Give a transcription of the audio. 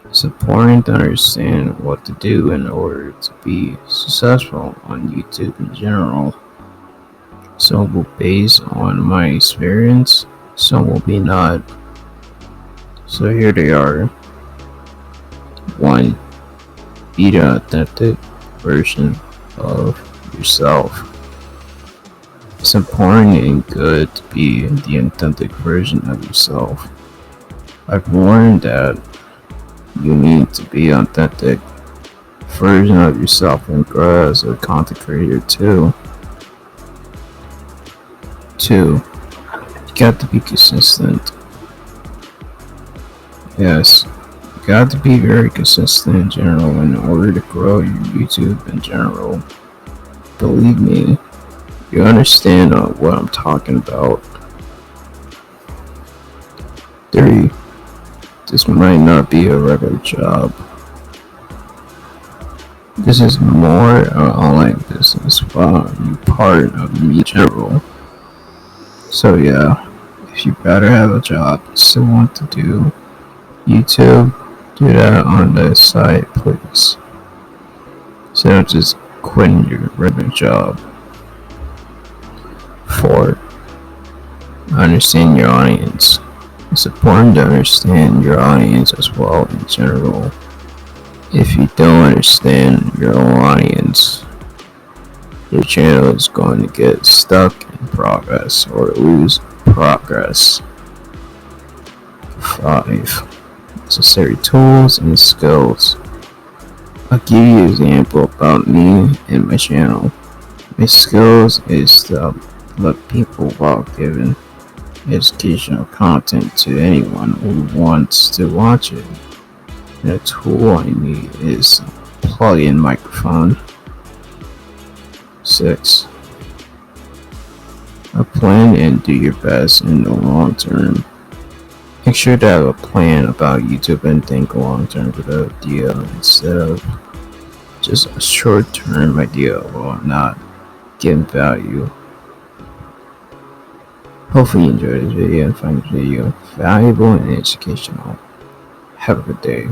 It's important to understand what to do in order to be successful on YouTube in general. Some will base on my experience, some will be not. So here they are. 1. Be the authentic version of yourself. It's important and good to be the authentic version of yourself. I've learned that you need to be authentic version of yourself and grow as a content creator too. 2. You got to be consistent. Yes, you got to be very consistent in general in order to grow your YouTube in general. Believe me, you understand what I'm talking about. 3. This might not be a regular job. This is more an online business while you part of me in general. So yeah, if you better have a job you still want to do YouTube, do that on the side please. Instead of just quitting your regular job. 4. Understand your audience. It's important to understand your audience as well in general. If you don't understand your own audience, your channel is going to get stuck in progress or lose progress. 5. Necessary tools and skills. I'll give you an example about me and my channel. My skills is to let people while giving educational content to anyone who wants to watch it. And the tool I need is a plug-in microphone. 6. A plan and do your best in the long term. Make sure to have a plan about YouTube and think long term for the idea instead of just a short term idea while not getting value. Hopefully you enjoyed this video and find this video valuable and educational. Have a good day.